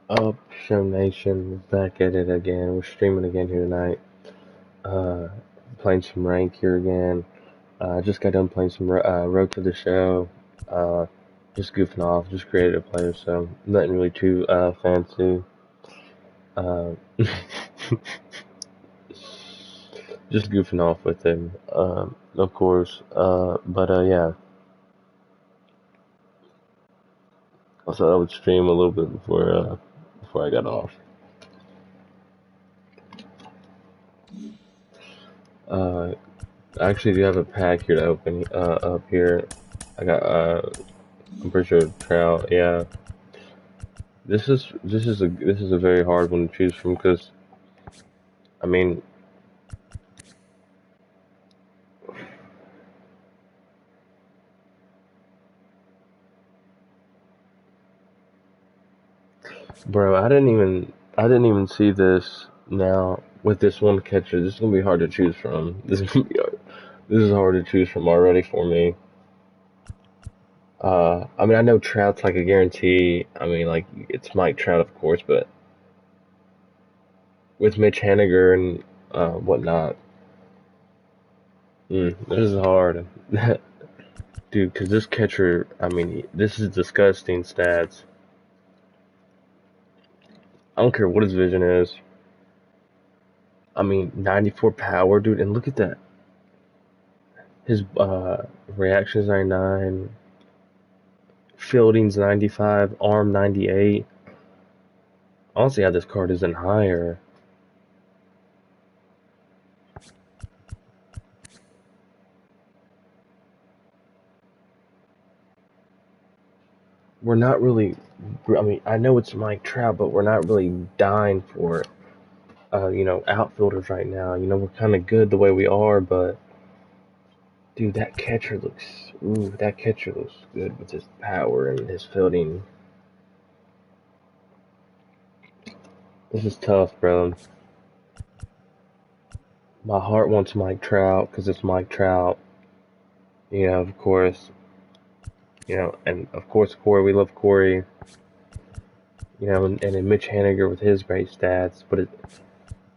Up, Show Nation, back at it again. We're streaming again here tonight. Uh, Playing some rank here again. I just got done playing some Road to the Show. Uh, just goofing off, just created a player, so nothing really too fancy. Uh, just goofing off with him, of course. But yeah, I thought I would stream a little bit before I got off. Uh, I actually do have a pack here to open up here. I got I'm pretty sure Trout. Yeah, this is a very hard one to choose from because I mean, bro, I didn't even see this now with this one catcher. This is gonna be hard to choose from. This is hard to choose from already for me. I mean, I know Trout's like a guarantee. I mean, like it's Mike Trout, of course, but with Mitch Haniger and whatnot, this is hard. Dude, because this catcher, I mean, this is disgusting stats. I don't care what his vision is. I mean, 94 power, dude, and look at that. His reactions 99, fielding's 95, arm 98. I don't see how this card isn't higher. We're not really, I mean, I know it's Mike Trout, but we're not really dying for, outfielders right now. We're kind of good the way we are, but dude, that catcher looks good with his power and his fielding. This is tough, bro. My heart wants Mike Trout because it's Mike Trout. Of course. And of course Corey. We love Corey. And then Mitch Haniger with his great stats. But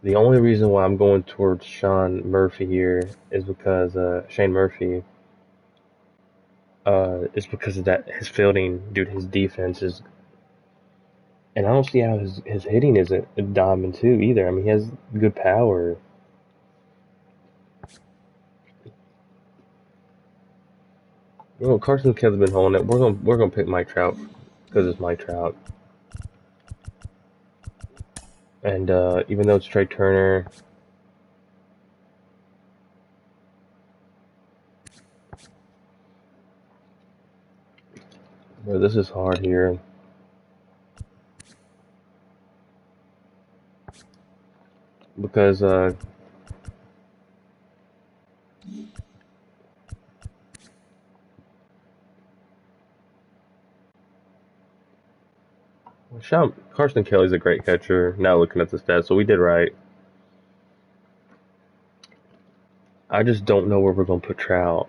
the only reason why I'm going towards Sean Murphy here is because Shane Murphy. Is because of that his fielding, dude. His defense is, and I don't see how his hitting isn't a diamond too either. I mean, he has good power. Carson Kelly's been holding it. We're gonna pick Mike Trout because it's Mike Trout. And even though it's Trey Turner, bro, this is hard here. Because Carson Kelly's a great catcher. Now looking at the stats, so we did right. I just don't know where we're gonna put Trout.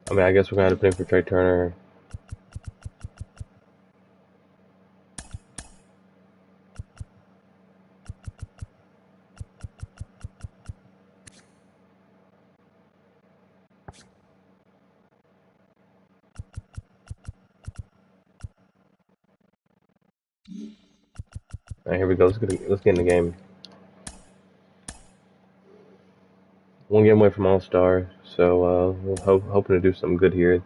I mean, I guess we're gonna have to put him for Trey Turner. All right, here we go. Let's get in the game. One game away from All Star, so we're hoping to do something good here.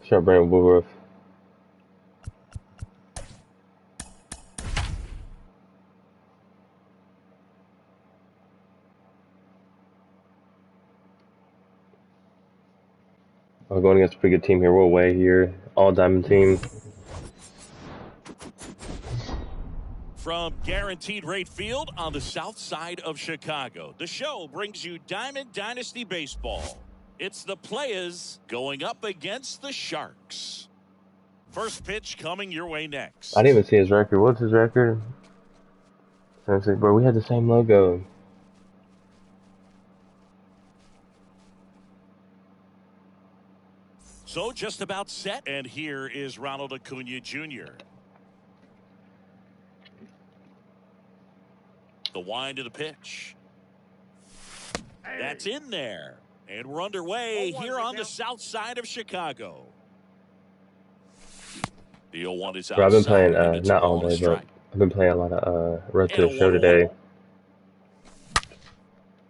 Start Brandon Woodruff. We're going against a pretty good team here. We're away here. All diamond team. From Guaranteed Rate Field on the south side of Chicago, the show brings you Diamond Dynasty Baseball. It's the players going up against the Sharks. First pitch coming your way next. I didn't even see his record. What's his record? Bro, we had the same logo. So just about set, and here is Ronald Acuna Jr. The wind of the pitch. That's in there. And we're underway here on the south side of Chicago. The 0-1 is outside. Bro, I've been playing, not all day, but I've been playing a lot of Road to the Show today.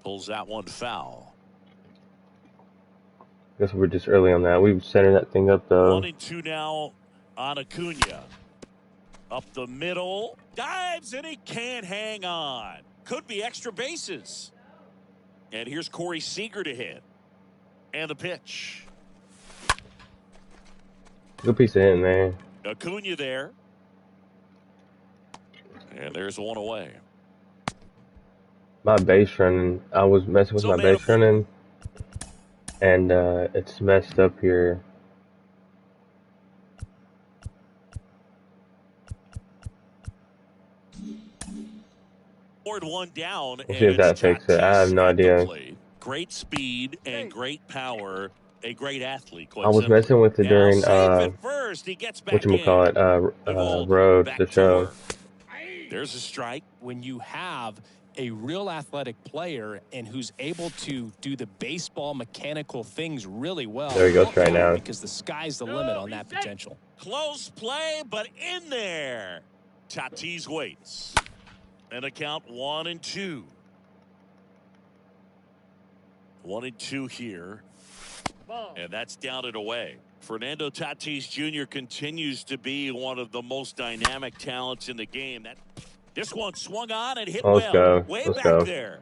Pulls that one foul. Guess we're just early on that. We've centered that thing up, though. 1-2 now on Acuna. Up the middle. Dives, and he can't hang on. Could be extra bases. And here's Corey Seager to hit. And the pitch. Good piece of hitting, man. Acuna there. And there's one away. My base running, I was messing with my base running, and it's messed up here. One down. We'll see if that fixes it. I have no idea. Great speed and great power. A great athlete. I was messing with it during whatchamacallit, Road to the Show. There's a strike. When you have a real athletic player and who's able to do the baseball mechanical things really well. There he goes right now. Because the sky's the limit on that potential. Close play, but in there. Tatis waits. And a count 1-2. 1-2 here. And that's down and away. Fernando Tatis Jr. continues to be one of the most dynamic talents in the game. This one swung on and hit Let's go. Way Let's back go. there.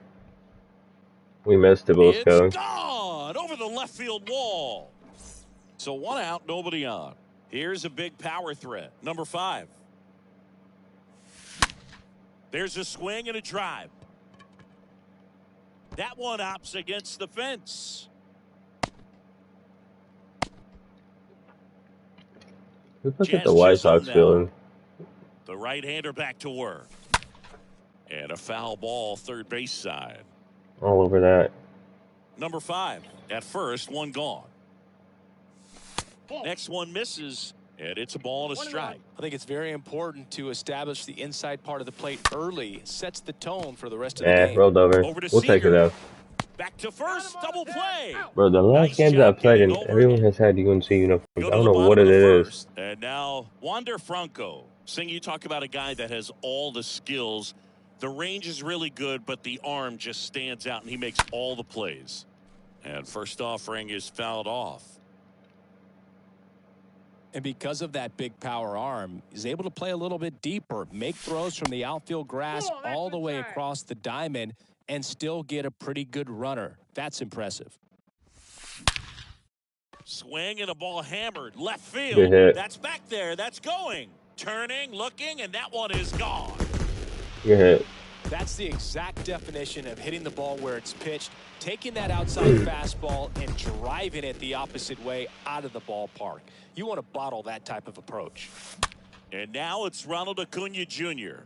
We missed it, but let's go. It's gone over the left field wall. So 1 out, nobody on. Here's a big power threat. Number 5. There's a swing and a drive. That one opts against the fence. Who put at the White Sox field? The right-hander back to work. And a foul ball third base side. All over that. Number 5 at first, one gone. Next one misses, and it's a ball and a strike. I think it's very important to establish the inside part of the plate early. Sets the tone for the rest of the game. Rolled over. We'll take it though. Back to first, double play. Bro, the last games I've played in, everyone has had UNC uniforms. I don't know what it is. And now, Wander Franco. Sing, you talk about a guy that has all the skills. The range is really good, but the arm just stands out, and he makes all the plays. And first offering is fouled off. And because of that big power arm, he's able to play a little bit deeper, make throws from the outfield grass all the way across the diamond, and still get a pretty good runner. That's impressive. Swing and a ball hammered. Left field. That's back there. That's going. Turning, looking, and that one is gone. Good hit. That's the exact definition of hitting the ball where it's pitched, taking that outside fastball and driving it the opposite way out of the ballpark. You want to bottle that type of approach. And now it's Ronald Acuna Jr.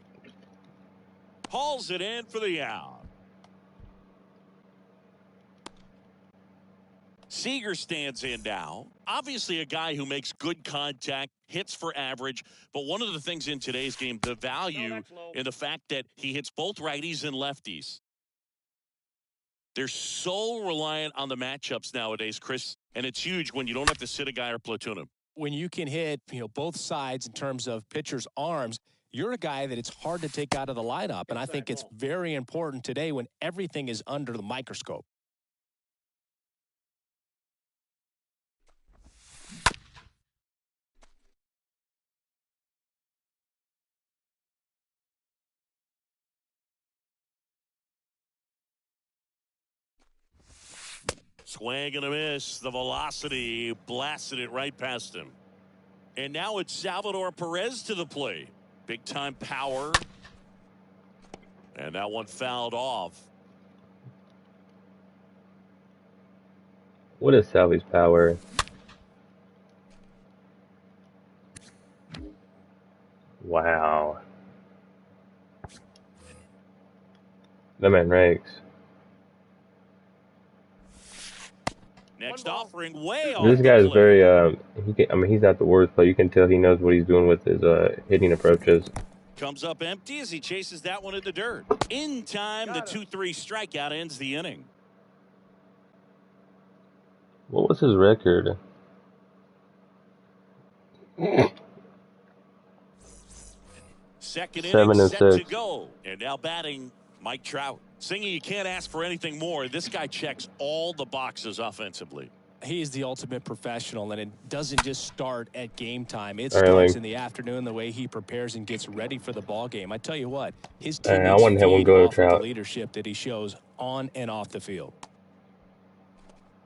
Hauls it in for the out. Seager stands in now. Obviously a guy who makes good contact, hits for average, but one of the things in today's game, the value in the fact that he hits both righties and lefties. They're so reliant on the matchups nowadays, Chris, and it's huge when you don't have to sit a guy or platoon him. When you can hit, both sides in terms of pitchers' arms, you're a guy that it's hard to take out of the lineup, and I think it's very important today when everything is under the microscope. Swing and a miss. The velocity blasted it right past him. And now it's Salvador Perez to the plate. Big time power. And that one fouled off. What is Salvy's power? Wow. That man rakes. Next offering way off This the guy is plate. very I mean, he's not the worst, but you can tell he knows what he's doing with his hitting approaches. Comes up empty as he chases that one in the dirt. In time, the 2-3 strikeout ends the inning. What was his record? Second 7 inning and set 6. to go. And now batting Mike Trout. Singing, you can't ask for anything more. This guy checks all the boxes offensively. He is the ultimate professional, and it doesn't just start at game time. It Really? starts in the afternoon, the way he prepares and gets ready for the ball game. I tell you what, his I teammates wouldn't have one feed go to off of the Trout. leadership that he shows on and off the field.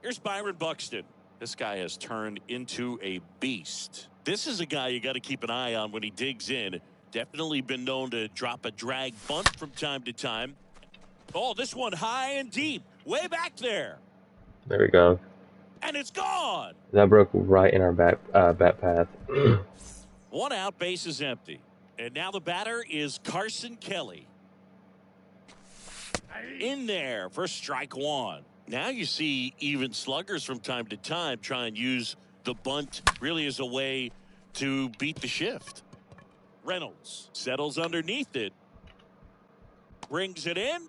Here's Byron Buxton. This guy has turned into a beast. This is a guy you got to keep an eye on when he digs in. Definitely been known to drop a drag bunt from time to time. Oh, this one high and deep, way back there. There we go. And it's gone. That broke right in our bat path. One out, base is empty. And now the batter is Carson Kelly. In there for strike one. Now you see even sluggers from time to time try and use the bunt really as a way to beat the shift. Reynolds settles underneath it. Brings it in.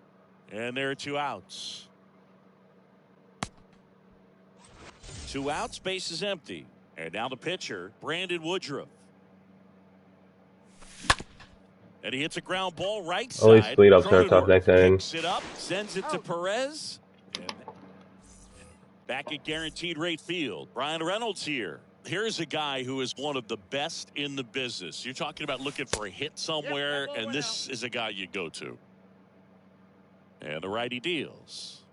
And there are 2 outs. 2 outs, base is empty. And now the pitcher, Brandon Woodruff. And he hits a ground ball right side. At least leadoff starts off next inning. Picks it up, sends it to Perez. And back at guaranteed rate field, Brian Reynolds here. Here's a guy who is one of the best in the business. You're talking about looking for a hit somewhere, and this is a guy you go to. And the righty deals.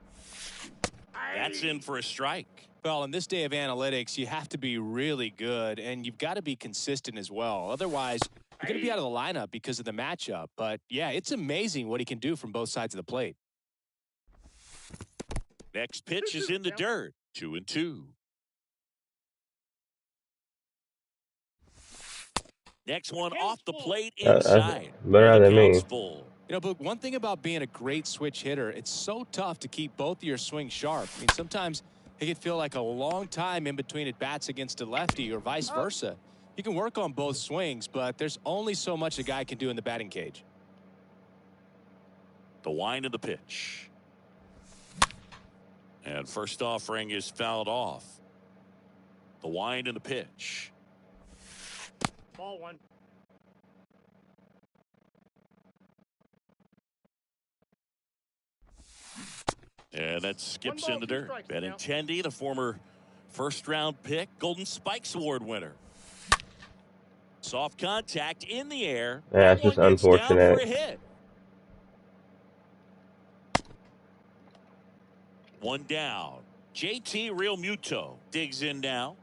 That's in for a strike. Well, in this day of analytics, you have to be really good, and you've got to be consistent as well. Otherwise, you're going to be out of the lineup because of the matchup. But, yeah, it's amazing what he can do from both sides of the plate. Next pitch is in the dirt. 2-2. Next one off the plate inside. Better than me. Full. You know, but one thing about being a great switch hitter, it's so tough to keep both of your swings sharp. I mean, sometimes it can feel like a long time in between at bats against a lefty or vice versa. You can work on both swings, but there's only so much a guy can do in the batting cage. The wind of the pitch. And first offering is fouled off. The wind and the pitch. Ball one. And that skips in the dirt. Benintendi, the former first-round pick, Golden Spikes Award winner. Soft contact in the air. Yeah, it's just unfortunate. Down for a hit. One down. JT Realmuto digs in now.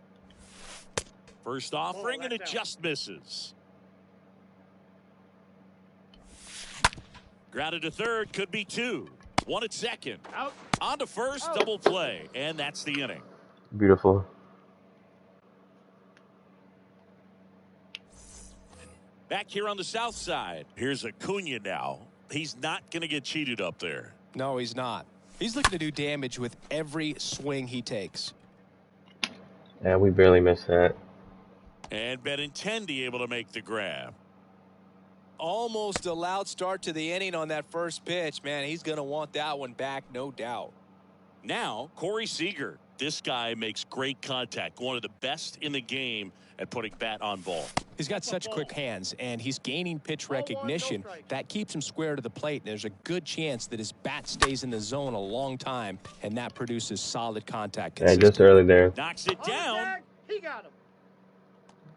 First offering, and it just misses. Grounded to third, could be 2. One at second. Out. On to first, double play, and that's the inning. Beautiful. Back here on the south side, here's Acuna now. He's not going to get cheated up there. No, he's not. He's looking to do damage with every swing he takes. Yeah, we barely missed that. And Benintendi able to make the grab. Almost a loud start to the inning on that first pitch. Man, he's going to want that one back, no doubt. Now, Corey Seager. This guy makes great contact. One of the best in the game at putting bat on ball. He's got such quick hands, and he's gaining pitch recognition. That keeps him square to the plate, and there's a good chance that his bat stays in the zone a long time, and that produces solid contact. Yeah, just early there. Knocks it down. He got him.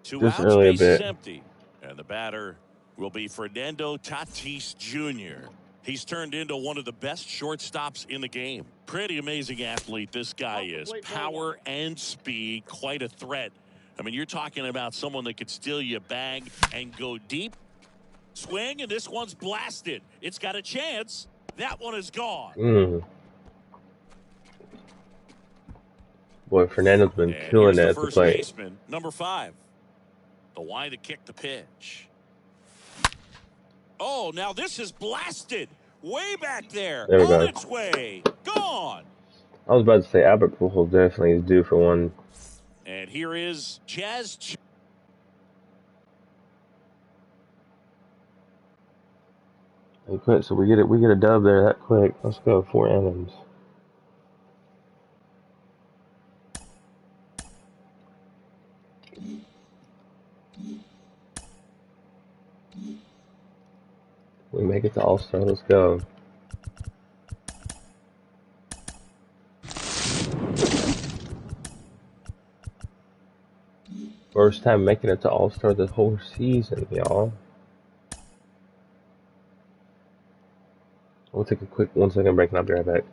2 Just outs, early a base is bit. empty. And the batter will be Fernando Tatis Jr. He's turned into one of the best shortstops in the game. Pretty amazing athlete this guy is. Power and speed, quite a threat. I mean, you're talking about someone that could steal you a bag and go deep. Swing, and this one's blasted. It's got a chance. That one is gone. Boy, Fernando's been And killing here's it the at the first plate. baseman, number 5. The Y to kick the pitch. Oh, now this is blasted. Way back there. There we On go. its way. Gone. I was about to say Albert Pujols definitely is due for one. And here is Jazz. Hey, quick, so we get a dub there that quick. Let's go, 4 innings. We make it to All-Star. Let's go. First time making it to All-Star this whole season, y'all. We'll take a quick 1-second break and I'll be right back.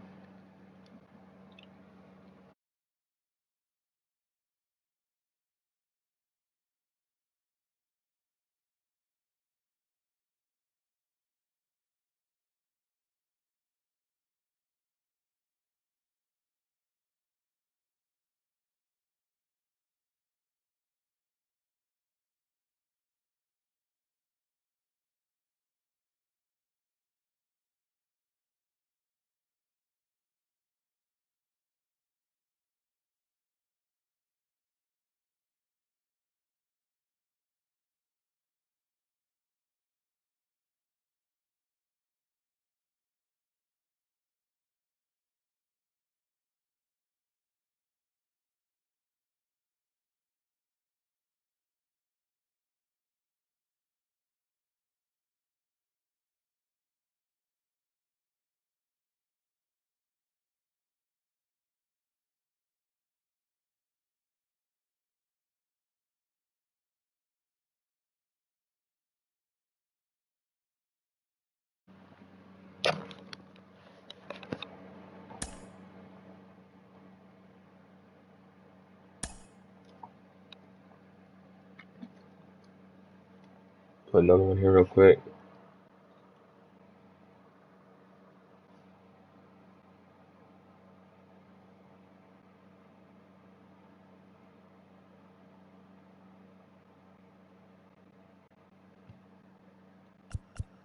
Put another one here real quick.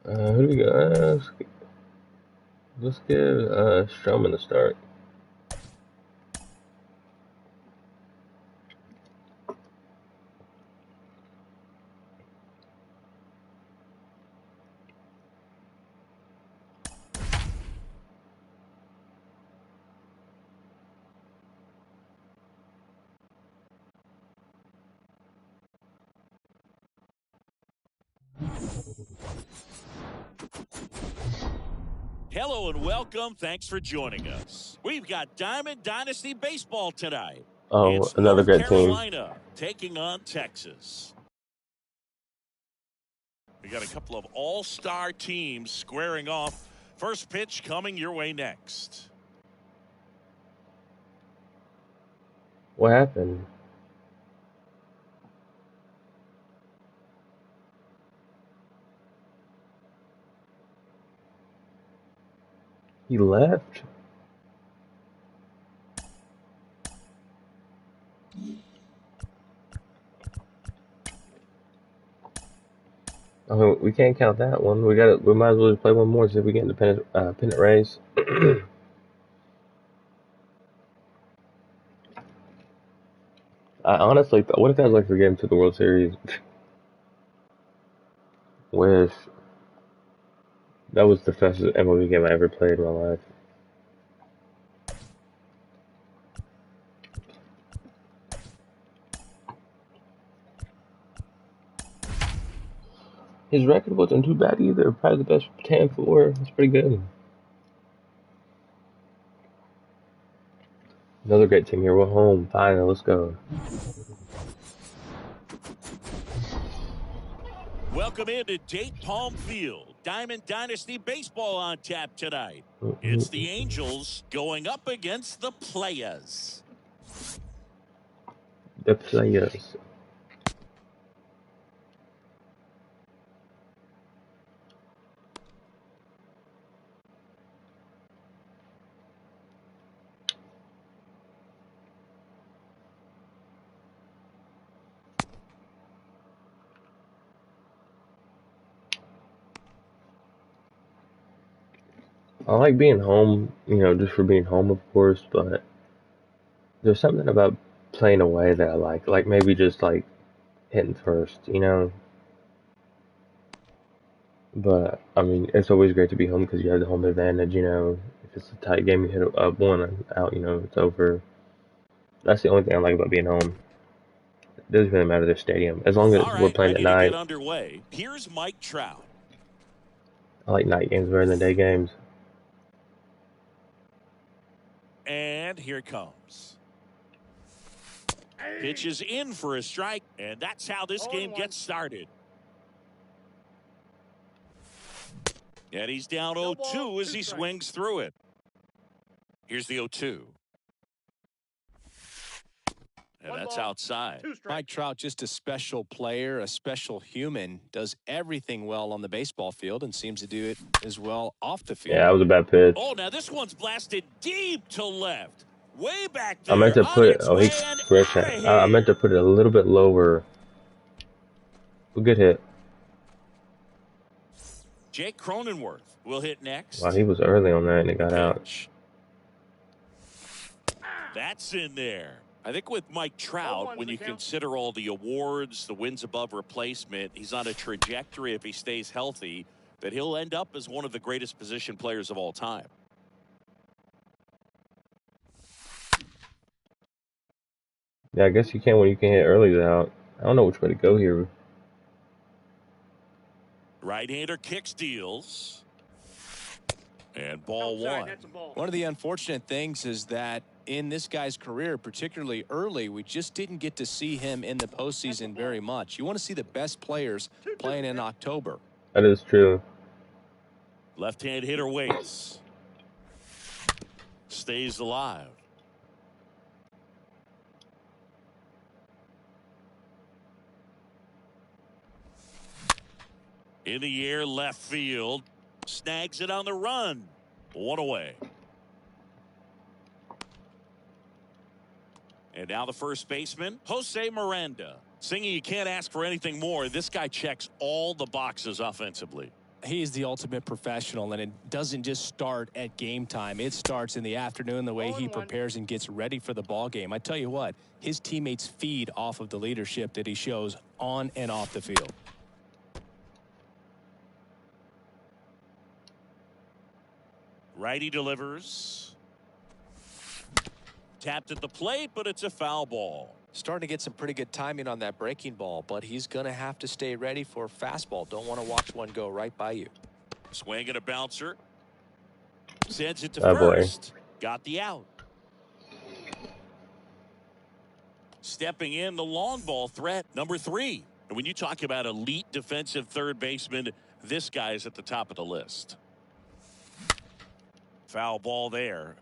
Who do we got? Let's give Stroman the start. Hello and welcome. Thanks for joining us. We've got Diamond Dynasty Baseball tonight. Oh, It's another North great team. Carolina taking on Texas. We got a couple of all-star teams squaring off. First pitch coming your way next. What happened? He left? Oh, we can't count that one. We might as well just play one more, see if we get independent pennant race. I honestly, what if that was like the game to the World Series? Wish. That was the fastest MLB game I ever played in my life. His record wasn't too bad either. Probably the best 10-4. That's pretty good. Another great team here. We're home. Finally, let's go. Welcome into Date Palm Field. Diamond Dynasty Baseball on tap tonight. It's the Angels going up against the Players. The Players. I like being home, just for being home, of course, but there's something about playing away that I like maybe just like hitting first. But I mean, it's always great to be home because you have the home advantage. If it's a tight game, you hit one out, it's over. That's the only thing I like about being home. It doesn't really matter the stadium as long as All we're right, playing at ready to get night. underway. Here's Mike Trout. I like night games better than day games. And here it comes. Pitch is in for a strike, and that's how this game gets started. And he's down 0-2 as he swings through it. Here's the 0-2. And that's outside. Mike Trout, just a special player, a special human, does everything well on the baseball field and seems to do it as well off the field. Yeah, that was a bad pitch. Oh, now this one's blasted deep to left. Way back I there. meant to put he scratched that. I meant to put it a little bit lower. A good hit. Jake Cronenworth will hit next. Wow, he was early on that and it got out. That's in there. I think with Mike Trout, when you consider all the awards, the wins above replacement, he's on a trajectory, if he stays healthy, that he'll end up as one of the greatest position players of all time. Yeah, I guess you can when you can hit early out. I don't know which way to go here. Right-hander kick steals. And ball one. One of the unfortunate things is that in this guy's career, particularly early, we just didn't get to see him in the postseason very much. You want to see the best players playing in October. That is true. Left-hand hitter waits. Stays alive. In the air, left field. Snags it on the run. One away. And now the first baseman, Jose Miranda. Singing, you can't ask for anything more. This guy checks all the boxes offensively. He's the ultimate professional, and it doesn't just start at game time. It starts in the afternoon, the way he prepares and gets ready for the ball game. I tell you what, his teammates feed off of the leadership that he shows on and off the field. Righty delivers. Tapped at the plate, but it's a foul ball. Starting to get some pretty good timing on that breaking ball, but he's going to have to stay ready for fastball. Don't want to watch one go right by you. Swing and a bouncer. Sends it to first. Boy. Got the out. Stepping in, the long ball threat, number 3. And when you talk about elite defensive third baseman, this guy is at the top of the list. Foul ball there.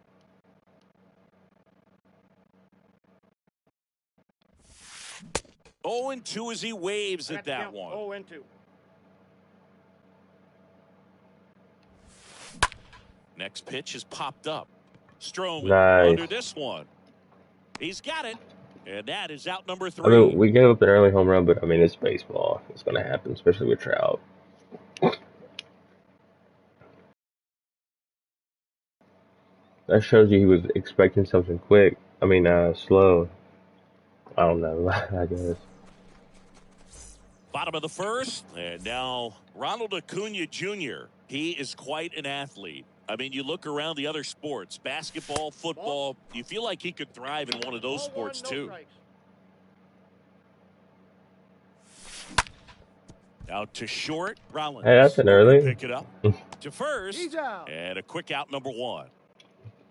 Oh, and 2 as he waves at that one. 0-2. Next pitch is popped up. Strowman Nice. under this one. He's got it. And that is out number 3. I mean, we gave up an early home run, but I mean, it's baseball. It's going to happen, especially with Trout. That shows you he was expecting something quick. I mean, slow. I don't know, I guess. Bottom of the first, and now Ronald Acuna Jr. He is quite an athlete. I mean, you look around the other sports, basketball, football, you feel like he could thrive in one of those sports too. Out to short, Rollins. Hey, that's an early. Pick it up to first, and a quick out number 1.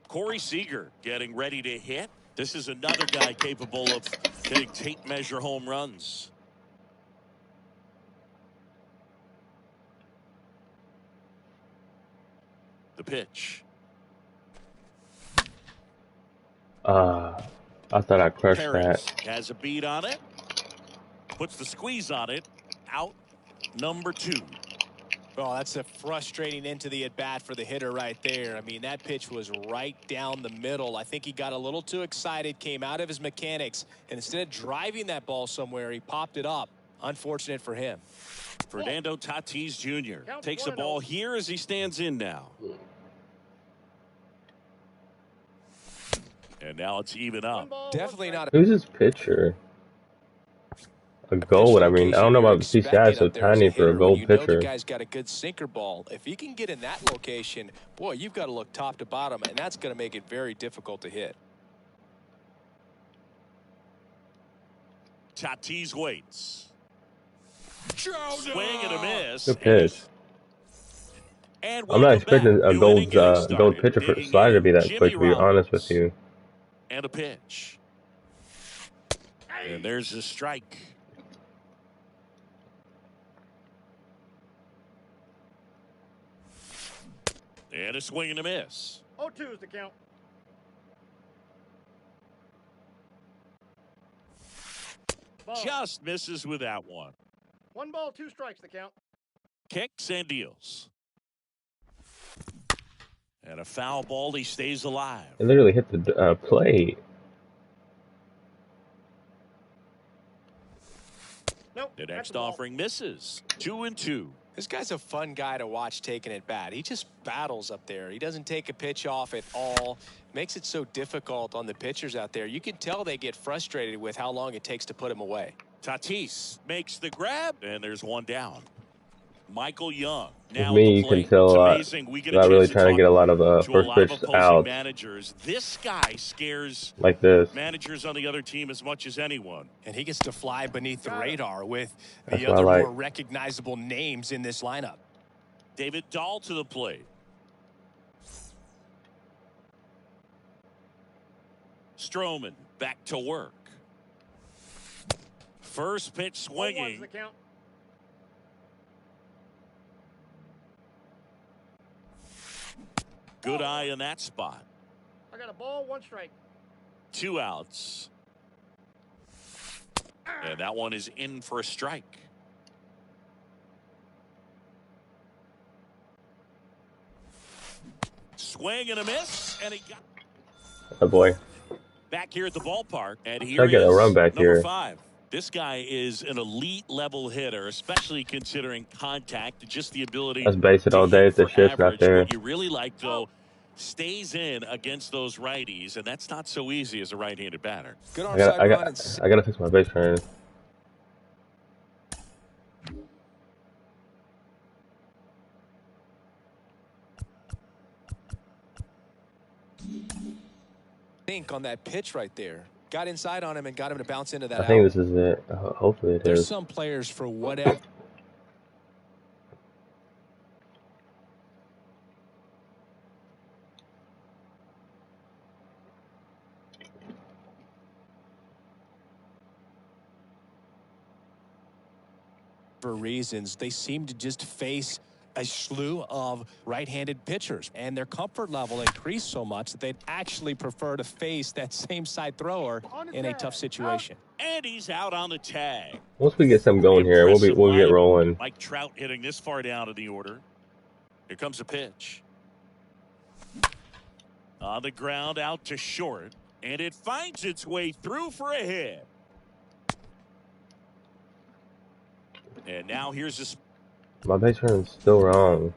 Corey Seager getting ready to hit. This is another guy capable of hitting tape measure home runs. The pitch. I thought I crushed Paris that. has a beat on it. Puts the squeeze on it. Out number 2. Oh, that's a frustrating into the at-bat for the hitter right there. I mean, that pitch was right down the middle. I think he got a little too excited, came out of his mechanics, and instead of driving that ball somewhere, he popped it up. Unfortunate for him. Fernando Tatis Jr. takes the ball here as he stands in now. And now it's even up. Definitely not Who's this pitcher? A pitch gold. I mean, I location don't know you're about the CCI. It's expecting so up there as a tiny for a hitter when gold you know the pitcher. guy's got a good sinker ball. If he can get in that location, boy, you've got to look top to bottom, and that's going to make it very difficult to hit. Tatis waits. Swing and a miss. Good pitch. And I'm not expecting a New inning getting started. gold pitcher for Digging slider to in, be that Jimmy quick. To be honest with Rollins. you. And a pitch. And there's a strike. And a swing and a miss. 0-2 is the count. Ball. Just misses with that one. 1 ball, 2 strikes the count. Kicks and deals. And a foul ball. He stays alive. It literally hit the plate. Nope. The that's next a ball. offering misses. 2-2. This guy's a fun guy to watch taking at bat. He just battles up there. He doesn't take a pitch off at all. Makes it so difficult on the pitchers out there. You can tell they get frustrated with how long it takes to put him away. Tatis makes the grab, and there's one down. Michael Young. With Now me, at the you can plate. tell It's amazing. We get a not chance really to trying to talk get a lot of to a first lot of pitch opposing outs managers. This guy scares like this. managers on the other team as much as anyone. And he gets to fly beneath the radar with That's the what I other like. more recognizable names in this lineup. David Dahl to the plate. Stroman back to work. First pitch 0-1's swinging. the count. Good eye in that spot. I got a ball, 1 strike. 2 outs. And that one is in for a strike. Swing and a miss, and he got Oh boy. back here at the ballpark. And here Try to he get a is, run back number here. 5. This guy is an elite level hitter, especially considering contact, just the ability Let's base it to all day hit if the for shit's not average. there. What you really like, though, stays in against those righties, and that's not so easy as a right-handed batter. Good I onside run. gotta fix my base running. Think on that pitch right there. Got inside on him and got him to bounce into that I think out. this is it. Hopefully it There's is. some players, for whatever reasons, they seem to just face a slew of right-handed pitchers, and their comfort level increased so much that they'd actually prefer to face that same side thrower in a tough situation. And he's out on the tag. Once we get something going here, we'll get Impressive rolling. Mike Trout hitting this far down in the order. Here comes a pitch. On the ground, out to short, and it finds its way through for a hit. And now here's a My base run's still wrong.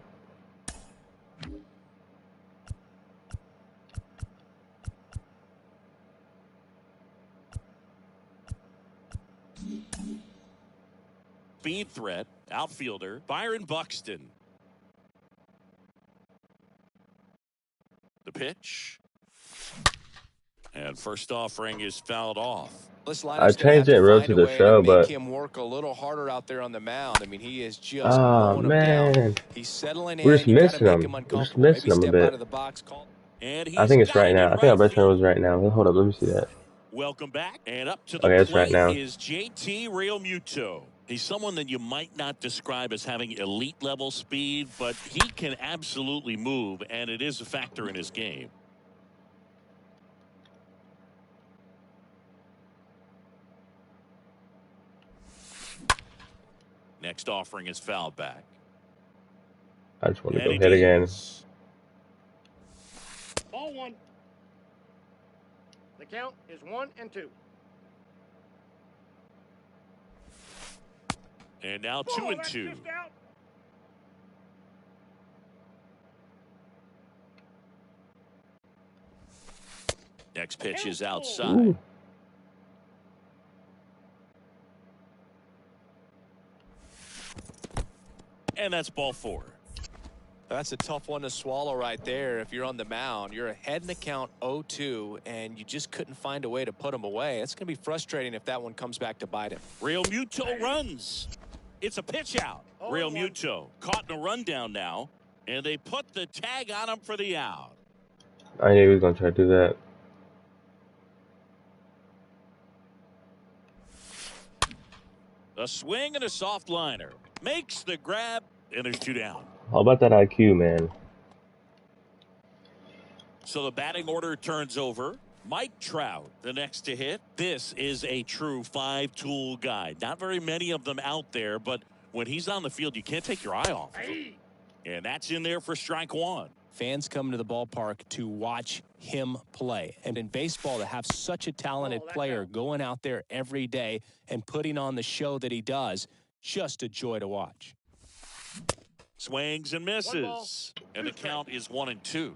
speed threat, outfielder Byron Buxton. The pitch. And first offering is fouled off. I changed it and wrote to the show, but him work a little harder out there on the mound. I mean, he is just oh mowing him down. man, He's settling we're in. just You gotta missing make him. him We're just uncomfortable. missing Maybe him a step bit. out of the box. And I think he's it's right got it now. in I think our right best runner was field. right now. Hold up, let me see that. Welcome back, and up to the Okay, that's plate right now. is JT Realmuto. He's someone that you might not describe as having elite level speed, but he can absolutely move, and it is a factor in his game. Next offering is fouled back. I just want to And go he hit again. deals. Ball 1. The count is 1-2. And now Oh, 2-2. that's just out. Next pitch is outside. Ooh. And that's ball 4. That's a tough one to swallow right there. If you're on the mound, you're ahead in the count 0-2, and you just couldn't find a way to put him away. It's going to be frustrating if that one comes back to bite him. Real Muto runs. It's a pitch out. Real Muto caught in a rundown now, and they put the tag on him for the out. I knew he was going to try to do that. A swing and a soft liner. Makes the grab, and there's 2 down. How about that IQ, man? So the batting order turns over. Mike Trout, the next to hit. This is a true 5-tool guy. Not very many of them out there, but when he's on the field, you can't take your eye off him. And that's in there for strike 1. Fans come to the ballpark to watch him play. And in baseball, to have such a talented player going out there every day and putting on the show that he does, just a joy to watch. Swings and misses. And the count is 1-2.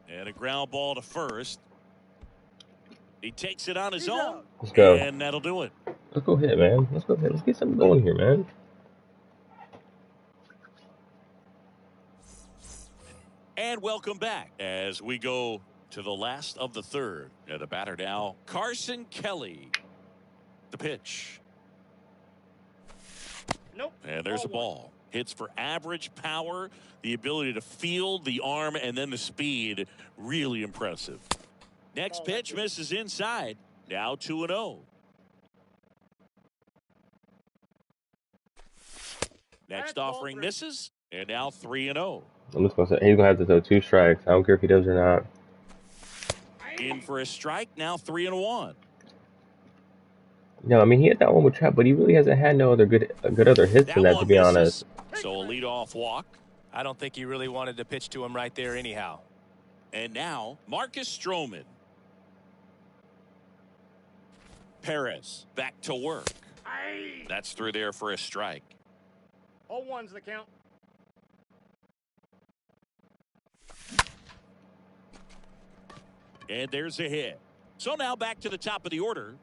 And a ground ball to first. He takes it on his own. Let's go. And that'll do it. Let's go hit, man. Let's go hit. Let's get something going here, man. And welcome back as we go to the last of the third. And the batter now, Carson Kelly. The pitch. Nope. And there's a ball. Hits for average power, the ability to field, the arm, and then the speed. Really impressive. Next pitch misses inside. Now 2-0. Next offering misses, and now 3-0. I'm just going to say he's going to have to throw 2 strikes. I don't care if he does or not. In for a strike, now 3-1. No, I mean, he had that one with Trout, but he really hasn't had no other good other hits than that, to be honest. So a leadoff walk. I don't think he really wanted to pitch to him right there anyhow. And now, Marcus Stroman. Perez back to work. That's through there for a strike. 0-1's the count. And there's a hit. So now back to the top of the order.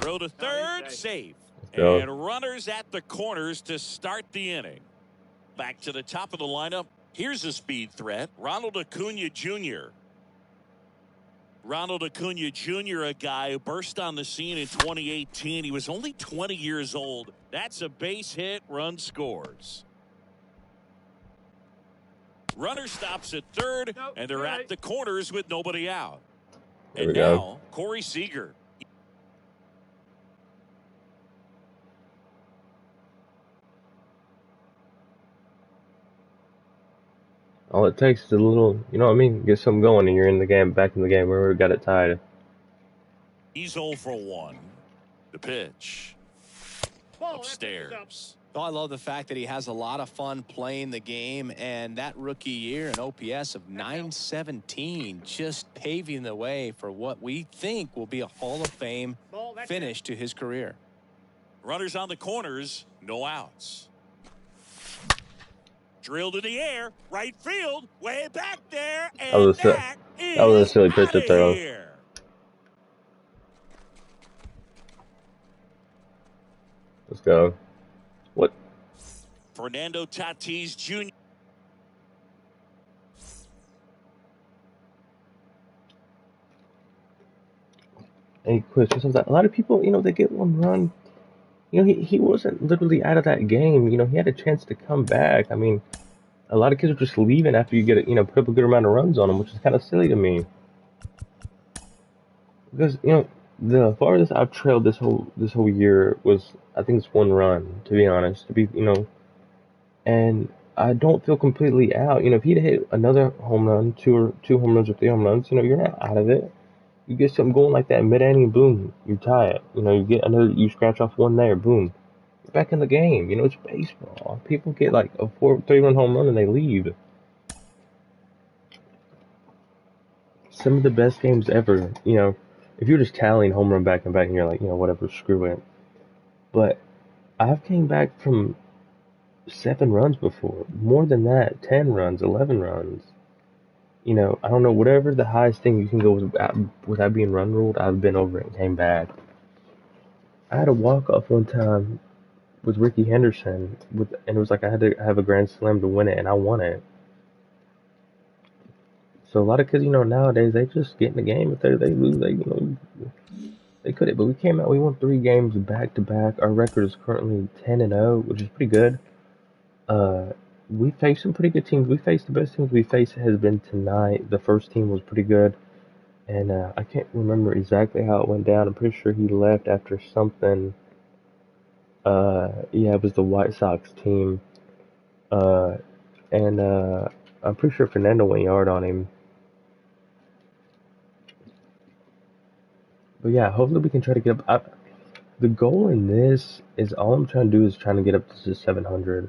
Throw to third, safe. And runners at the corners to start the inning. Back to the top of the lineup. Here's a speed threat. Ronald Acuna Jr. Ronald Acuna Jr., a guy who burst on the scene in 2018. He was only 20 years old. That's a base hit, run scores. Runner stops at third, and they're at the corners with nobody out. And now, Corey Seager. All it takes is a little, you know what I mean? Get something going and you're in the game, back in the game where we got it tied. He's 0 for 1. The pitch. Upstairs. Oh, I love the fact that he has a lot of fun playing the game, and that rookie year, an OPS of 917, just paving the way for what we think will be a Hall of Fame finish to his career. Runners on the corners, no outs. Drilled in the air, right field, way back there, and that was a silly pitch to throw. Let's go. What? Fernando Tatis Jr. Hey, Chris, a lot of people, you know, they get one run. You know, he wasn't literally out of that game. You know, he had a chance to come back. I mean, a lot of kids are just leaving after you get, you know, put up a good amount of runs on them, which is kind of silly to me. Because, you know, the farthest I've trailed this whole year was, I think it's 1 run, to be honest. You know, and I don't feel completely out. You know, if he'd hit another home run, two home runs or 3 home runs, you know, you're not out of it. You get something going like that mid-inning, boom, you tie it. You know, you scratch off 1 there, boom. You're back in the game. You know, it's baseball. People get like a 3-run home run and they leave. Some of the best games ever, you know, if you're just tallying home run back and back and you're like, you know, whatever, screw it. But I've came back from, 7 runs before. More than that, 10 runs, 11 runs. You know, I don't know, whatever the highest thing you can go without being run ruled, I've been over it and came back. I had a walk off one time with Ricky Henderson, and it was like I had to have a grand slam to win it, and I won it. So a lot of kids, you know, nowadays they just get in the game. If they lose, they could it. But we came out, we won 3 games back to back. Our record is currently 10-0, which is pretty good. We faced some pretty good teams. We faced the best teams we faced has been tonight. The first team was pretty good, and I can't remember exactly how it went down. I'm pretty sure he left after something. Yeah, it was the White Sox team. Uh, and I'm pretty sure Fernando went yard on him. But yeah, hopefully we can try to get up. The goal in this is all I'm trying to do is trying to get up to 700.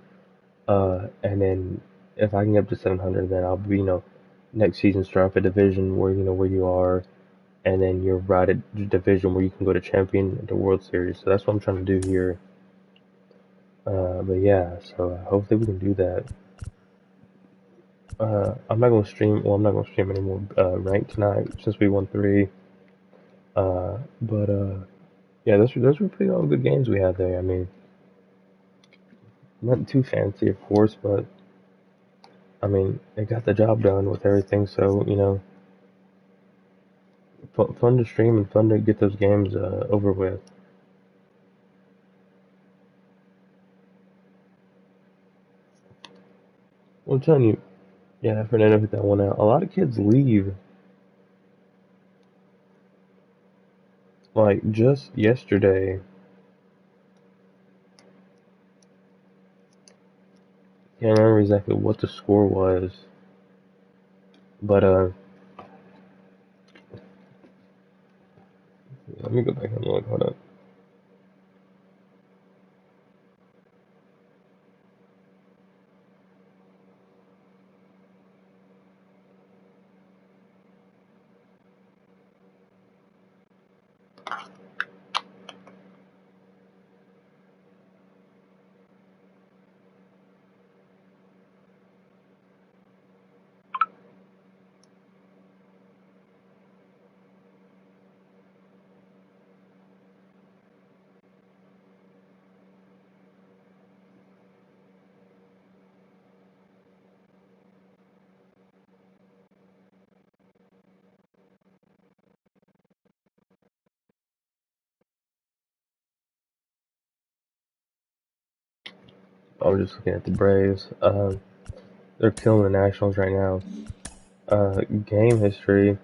And then if I can get up to 700, then I'll be, next season start off a division where where you are, and then you're right at the division where you can go to champion the World Series. So that's what I'm trying to do here. But yeah, so hopefully we can do that. I'm not gonna stream. Well, I'm not gonna stream anymore. Ranked tonight since we won 3. But yeah, those were pretty all good games we had there. I mean, not too fancy, of course, but I mean, it got the job done with everything. So fun to stream and fun to get those games over with. Well, I'm telling you, yeah, Fernando hit that one out. A lot of kids leave. Like just yesterday, can't remember exactly what the score was, but let me go back and look. Hold up. I was just looking at the Braves. They're killing the Nationals right now. Game history.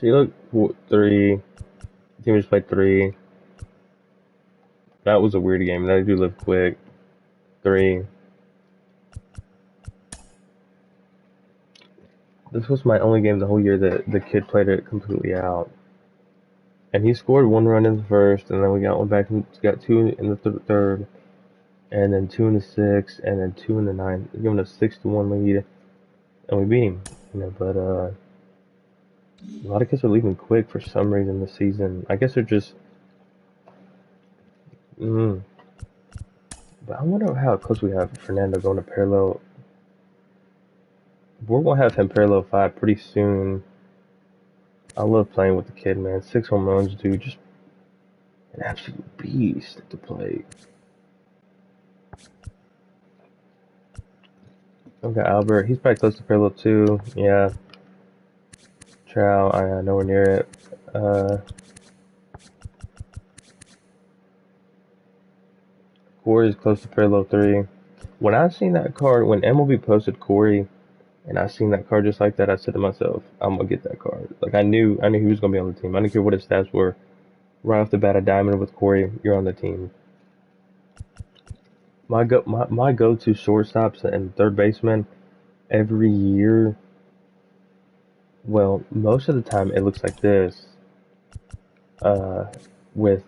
See, look, 3. Team just played 3. That was a weird game. That do live quick. 3. This was my only game the whole year that the kid played it completely out. And he scored 1 run in the first, and then we got one back and got 2 in the third, and then 2 in the 6th, and then 2 in the 9th, giving us 6-1 lead, and we beat him. But a lot of kids are leaving quick for some reason this season. I guess they're just. But I wonder how close we have Fernando going to parallel. We're gonna have him parallel 5 pretty soon. I love playing with the kid, man. 6 home runs, dude. Just an absolute beast at the plate. Okay, Albert. He's probably close to parallel 2. Yeah. Trout. Nowhere near it. Corey is close to parallel 3. When I seen that card, when MLB posted Corey, and I seen that card just like that, I said to myself, I'm gonna get that card. Like I knew he was gonna be on the team. I didn't care what his stats were. Right off the bat, a diamond with Corey, you're on the team. My go-to shortstops and third baseman every year. Well, most of the time it looks like this. With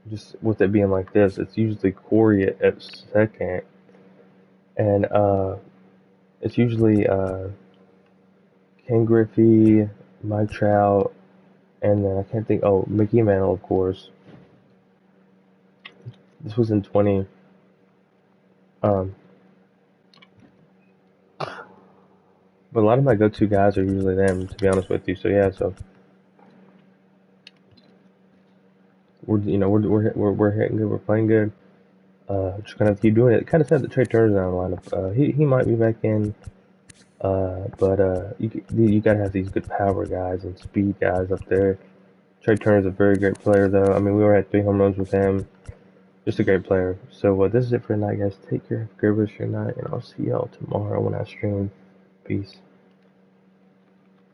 just with it being like this, it's usually Corey at second, and it's usually Ken Griffey, Mike Trout, and then I can't think. Oh, Mickey Mantle, of course. This was in 20. Um, but a lot of my go-to guys are usually them, to be honest with you. So yeah, so we're hitting good, we're playing good. Just kind of keep doing it. Kind of sad that Trey Turner's not in the lineup. He might be back in. But you gotta have these good power guys and speed guys up there. Trey Turner's a very great player, though. I mean, we already had 3 home runs with him. Just a great player. So this is it for tonight, guys. Take care. Have a great rest of your night, and I'll see y'all tomorrow when I stream. Peace.